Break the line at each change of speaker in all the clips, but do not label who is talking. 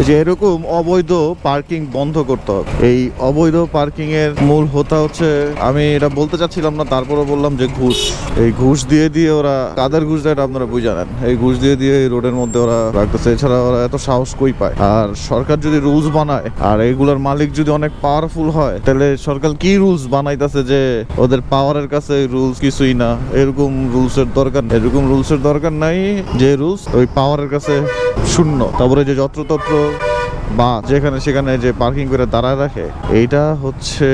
যে এরকম অবৈধ পার্কিং বন্ধ করতে হবে। এই অবৈধ পার্কিং এর মূল হোতা হচ্ছে, আমি এটা বলতে চাচ্ছিলাম না, তারপরে বললাম যে ঘুষ। এই ঘুষ দিয়ে দিয়ে ওরা কাদের ঘুষ দেয় আপনারা বুঝে জানেন। এই ঘুষ দিয়ে দিয়ে এই রোডের মধ্যে ওরা রাখতেছে। এছাড়া ওরা এত সাহস কই পায়? আর সরকার যদি রুলস বানায় আর এইগুলার মালিক যদি অনেক পাওয়ারফুল হয়, তাহলে সরকার কি রুলস বানাইতেছে যে ওদের পাওয়ারের কাছে রুলস কিছুই না? এরকম রুলসের দরকার নাই যে রুলস ওই পাওয়ারের কাছে শূন্য। তারপরে যে যত্রতত্র বা যেখানে সেখানে যে পার্কিং করে দাঁড়ায় রাখে, এইটা হচ্ছে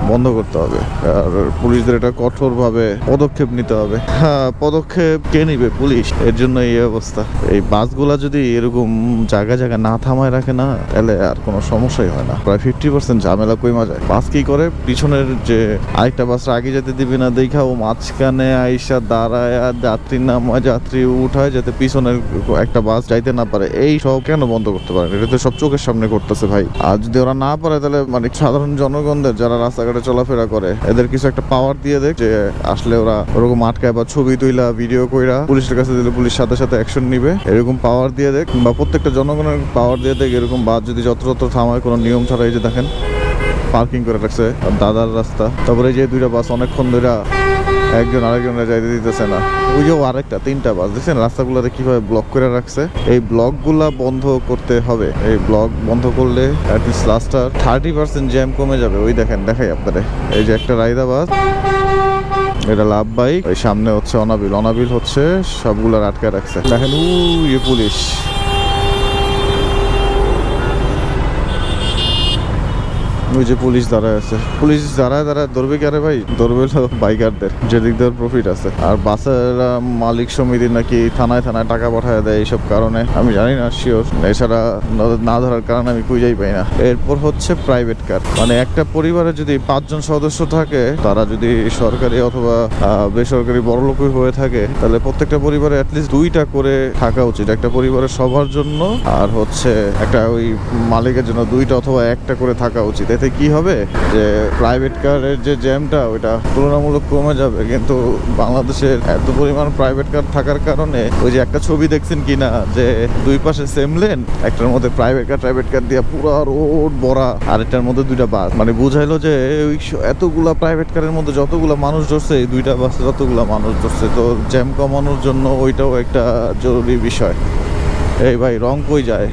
বন্ধ করতে হবে। আর পুলিশদের এটা কঠোরভাবে পদক্ষেপ নিতে হবে। হ্যাঁ, পদক্ষেপ কে নিবে? পুলিশ। এর জন্য এই অবস্থা। এই বাসগুলা যদি এরকম জায়গায় জায়গায় না থামায় রাখে না, তাহলে আর কোনো সমস্যাই হয় না। প্রায় 50% ঝামেলা কইমা যায়। বাস কি করে, পিছনের যে আরেকটা বাস আগে যেতে দিবি না দেখা ও মাঝখানে আইসা দাঁড়ায়, যাত্রী নামায়, যাত্রী উঠায়, যাতে পিছনের একটা বাস যাইতে না পারে। এই সব কেন বন্ধ করতে পারে? এটা তো সব চোখের সামনে করতেছে ভাই। আর যদি ওরা না পারে, তাহলে মানে সাধারণ জনগণদের যারা রাস্তাঘাটে চলাফেরা করে, এদের কিছু একটা পাওয়ার দিয়ে দেখ, যে আসলে ওরা ওরকম আটকায় বা ছবি তুইলা ভিডিও কইরা পুলিশের কাছে দিলে পুলিশ সাথে সাথে অ্যাকশন নিবে। এরকম পাওয়ার দিয়ে দেখ, বা প্রত্যেকটা জনগণের পাওয়ার দিয়ে দেখ। এরকম বাস যদি যত্রতত্র থামায় কোনো নিয়ম ছাড়া, এই যে দেখেন পার্কিং করে রাখছে দাদার রাস্তা। তারপরে যে দুইটা বাস অনেকক্ষণ ধরে একজন আরেকজনের যাইতে দিতেছে না। ওই যে আরেকটা 3টা বাস দেখছেন রাস্তাগুলোতে কিভাবে ব্লক করে রাখছে। এই ব্লকগুলা বন্ধ করতে হবে। এই ব্লক বন্ধ করলে অ্যাটলিস্ট লাস্টার 30% জ্যাম কমে যাবে। ওই দেখেন, দেখাই আপনাদের, এই যে একটা রাইদা বাস, এটা লাভ বাইক, ওই সামনে হচ্ছে অনাবিল হচ্ছে সবগুলো আটকে রাখছে। দেখেন ওই পুলিশ, ওই যে পুলিশ দাঁড়ায় আছে। পুলিশ দাঁড়ায় ধরবে কি? আরে ভাই, ধরবে বাইকারদের, যেদিক দিয়ে প্রফিট আছে। আর বাসের মালিক সমিতি নাকি থানায় টাকা পাঠায় দেয় এইসব কারণে, আমি জানি না শিওর। এছাড়া না ধরার কারণে আমি খুঁজেই পাই না। এরপর হচ্ছে প্রাইভেট কার। মানে একটা পরিবারে যদি 5 জন সদস্য থাকে, তারা যদি সরকারি অথবা বেসরকারি বড়লোকই হয়ে থাকে, তাহলে প্রত্যেকটা পরিবারে অ্যাটলিস্ট 2টা করে থাকা উচিত। একটা পরিবারের সবার জন্য, আর হচ্ছে একটা ওই মালিকের জন্য 2টা অথবা 1টা করে থাকা উচিত। এতে কি হবে যে প্রাইভেট কারের যে জ্যামটা ওইটা তুলনামূলক কমে যাবে। কিন্তু বাংলাদেশের এত পরিমাণ প্রাইভেট কার থাকার কারণে, ওই যে একটা ছবি দেখছেন কিনা, যে দুই পাশে সেম লেন, একটার মধ্যে প্রাইভেট কার দিয়ে পুরো রোড ভরা, আর একটার মধ্যে 2টা বাস। মানে বুঝাইলো যে ওই এতগুলা প্রাইভেট কারের মধ্যে যতগুলা মানুষ ধরছে, এই 2টা বাসে যতগুলা মানুষ ধরছে। তো জ্যাম কমানোর জন্য ওইটাও একটা জরুরি বিষয়। এই ভাই, রং কই যায়?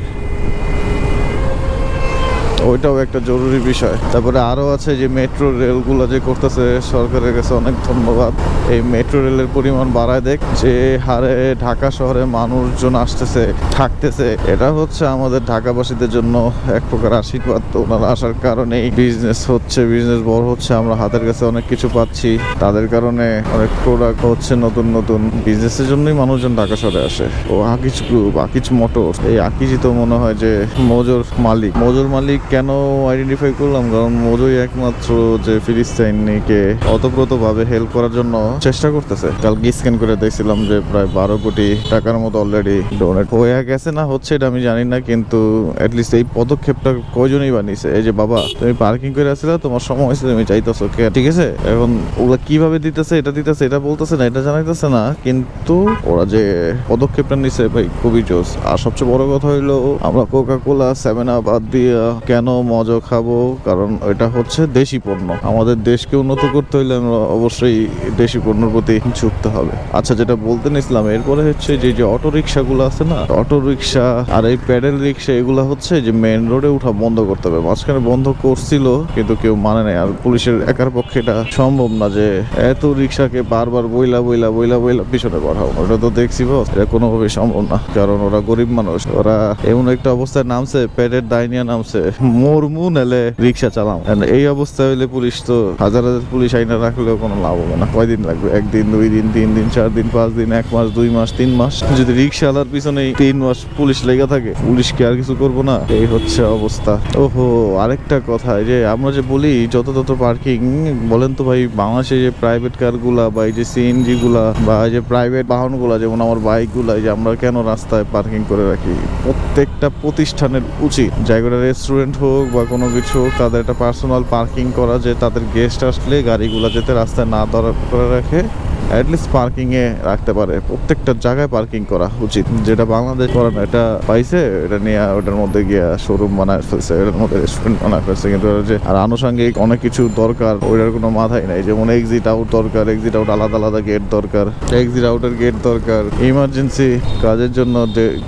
ওইটাও একটা জরুরি বিষয়। তারপরে আরো আছে যে মেট্রো রেলগুলো যে করতেছে, সরকারের কাছে অনেক ধন্যবাদ। এই মেট্রো রেলের পরিমাণ বাড়ায় দেখ, যে হারে ঢাকা শহরে মানুষজন আসতেছে থাকতেছে, এটা হচ্ছে আমাদের ঢাকাবাসীদের জন্য এক প্রকার আশীর্বাদ। ওনারা আসার কারণেই বিজনেস হচ্ছে, বিজনেস বড় হচ্ছে, আমরা হাতের কাছে অনেক কিছু পাচ্ছি। তাদের কারণে অনেক প্রোডাক্ট হচ্ছে, নতুন নতুন বিজনেসের জন্যই মানুষজন ঢাকা শহরে আসে। ও আকিজ গ্রুপ, আকিজ মোটর, এই আকিজই তো মনে হয় যে মজুর মালিক কেন আইডেন্টিফাই করলাম, কারণ মোজোই একমাত্র যে ফিলিস্তিনিকে অতপ্রতভাবে হেল্প করার জন্য চেষ্টা করতেছে। কালকে স্ক্যান করে দেখছিলাম যে প্রায় 12 কোটি টাকার মতো অলরেডি ডোনেট হয়ে গেছে। না হচ্ছে এটা আমি জানি না, কিন্তু অ্যাটলিস্ট এই পদক্ষেপটা কয়জনই বানিয়েছে। এই যে বাবা, তুমি পার্কিং করে আসছিলে, তোমার সময় হয়েছে, তুমি চাইতেছো কে, ঠিক আছে? এখন ওগুলা কিভাবে দিতেছে, এটা বলতেছে না, এটা জানাইতেছে না, কিন্তু ওরা যে পদক্ষেপটা নিছে ভাই, খুবই জোস। আর সবচেয়ে বড় কথা হইলো, আমরা কোকা কোলা 7 আপ বাদ দিয়ে কেন মজা খাবো? কারণ এটা হচ্ছে দেশি পণ্য। আমাদের দেশকে উন্নত করতে হইলে আমরা অবশ্যই দেশি পণ্যের প্রতি ঝুঁকতে হবে। আচ্ছা, যেটা বলতে নিছিলাম, এরপরে হচ্ছে যে অটো রিক্সা গুলো আছে না, অটো রিক্সা আর এই প্যাডেল রিক্সা, এগুলা হচ্ছে যে মেন রোডে উঠা বন্ধ করতে হবে। মাঝখানে বন্ধ করছিল, কিন্তু কেউ মানে নাই। আর পুলিশের একার পক্ষে এটা সম্ভব না যে এত রিক্সাকে বারবার বইলা পিছনে পাঠাও। ওটা তো দেখছি বস, এটা কোনোভাবেই সম্ভব না। কারণ ওরা গরিব মানুষ, ওরা এমন একটা অবস্থায় নামছে, পেটের দায় নিয়ে নামছে, মরমু নালে রিক্সা চালাম। এই অবস্থা হইলে পুলিশ তো হাজার পুলিশ আইনা রাখলেও কোনো লাভ হবে না। কয়দিন লাগবে? 1 দিন, 2 দিন, 3 দিন, 4 দিন, 5 দিন, 1 মাস, 2 মাস, 3 মাস। যদি রিক্সা আলার পিছনে 3 মাস পুলিশ লেগে থাকে, পুলিশ কি আর কিছু করবো না? এই হচ্ছে অবস্থা। ওহো, আরেকটা কথা, যে আমরা যে বলি যত পার্কিং, বলেন তো ভাই, বাংলাদেশে যে প্রাইভেট কার গুলা বা এই যে সিএনজি গুলা বা এই যে প্রাইভেট বাহন গুলা, যেমন আমার বাইক গুলা, যে আমরা কেন রাস্তায় পার্কিং করে রাখি? প্রত্যেকটা প্রতিষ্ঠানের উচিত, জায়গাটা রেস্টুরেন্ট হোক বা কোনো কিছু, তাদের একটা পার্সোনাল পার্কিং করা, যে তাদের গেস্ট আসলে গাড়িগুলো যাতে রাস্তায় না দাঁড় করে রাখে, অ্যাটলিস্ট পার্কিং এ রাখতে পারে। প্রত্যেকটা জায়গায় পার্কিং করা উচিত, যেটা বাংলাদেশ করে না। এটা পাইছে, এটা নিয়ে ওটার মধ্যে গিয়া শোরুম বানায় ফেলছে, এটার মধ্যে রেস্টুরেন্ট বানায় ফেলছে। কিন্তু যে আর আনুষঙ্গিক অনেক কিছু দরকার, ওইটার কোনো মাথায় নাই। যেমন এক্সিট আউট দরকার, এক্সিট আউট আলাদা আলাদা গেট দরকার, এক্সিট আউটের গেট দরকার, ইমার্জেন্সি কাজের জন্য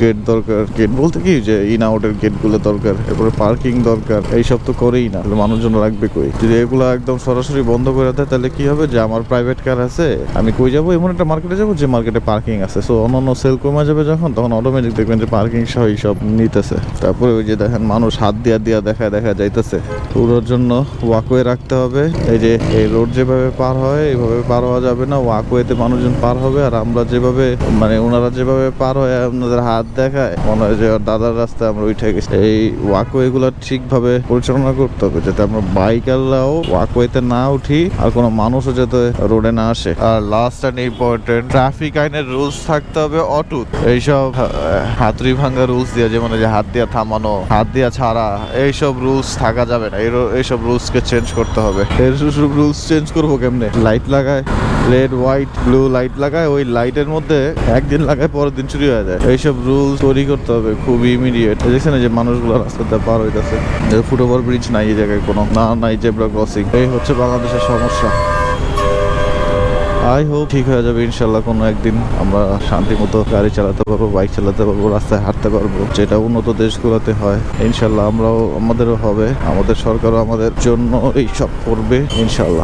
গেট দরকার, গেট বলতে কি যে ইন আউটের গেট গুলো দরকার, এরপরে পার্কিং দরকার। এইসব তো করেই না, মানুষজন রাখবে কই? যদি এগুলো একদম সরাসরি বন্ধ করে দেয় তাহলে কি হবে, যে আমার প্রাইভেট কার আছে, আমি কই যাবো, এমন একটা মার্কেটে যাবো যে মার্কেটে পার্কিং আছে, সো অন্যান্য সেল কমে যাবে যখন, তখন অটোমেটিক দেখবেন যে পার্কিং সহ সব নিতেছে। তারপরে ওই যে দেখেন মানুষ হাত দিয়া দেখা যাইতেছে। ওর জন্য ওয়াকওয়ে রাখতে হবে। এই যে এই রোড যেভাবে পার হয় এইভাবে পার হওয়া যাবে না, ওয়াকওয়েতে মানুষজন পার হবে। আর আমরা যেভাবে মানে ওনারা যেভাবে পার হয় আপনাদের হাত দেখায়, মনে হয় যে দাদার রাস্তায় আমরা উঠে গেছি। এই ওয়াকওয়ে গুলো ঠিকভাবে পরিচালনা করতে হবে, যাতে আমরা বাইকাররাও ওয়াকওয়েতে না উঠি আর কোনো মানুষও যাতে রোডে না আসে। আর লাস্ট অ্যান্ড ইম্পর্টেন্ট, ট্রাফিক আইনের রুলস থাকতে হবে অটুট। এইসব হাতুড়ি ভাঙ্গা রুলস দিয়ে, যেমন যে হাত দিয়া থামানো, হাত দিয়া ছাড়া, এইসব রুলস থাকা যাবে না। এইসব রুলস কে চেঞ্জ করতে হবে। এইসব রুলস চেঞ্জ করবো কেমনে? লাইট লাগায়, রেড হোয়াইট ব্লু লাইট লাগায়, ওই লাইটের মধ্যে একদিন লাগায় পরের দিন চুরি হয়ে যায়। এইসব রুলস তৈরি করতে হবে খুবই ইমিডিয়েট। দেখছেন যে মানুষগুলো রাস্তাতে পার হইতেছে, ফুটওভার ব্রিজ নাই এই জায়গায়, কোনো নাই জেব্রা ক্রসিং। এই হচ্ছে বাংলাদেশের সমস্যা। আই হোপ ঠিক হয়ে যাবে ইনশাল্লাহ। কোনো একদিন আমরা শান্তি মতো গাড়ি চালাতে পারবো, বাইক চালাতে পারবো, রাস্তায় হাঁটতে পারবো, যেটা উন্নত দেশগুলোতে হয়। ইনশাল্লাহ আমাদেরও হবে, আমাদের সরকারও আমাদের জন্য এইসব করবে ইনশাল্লাহ।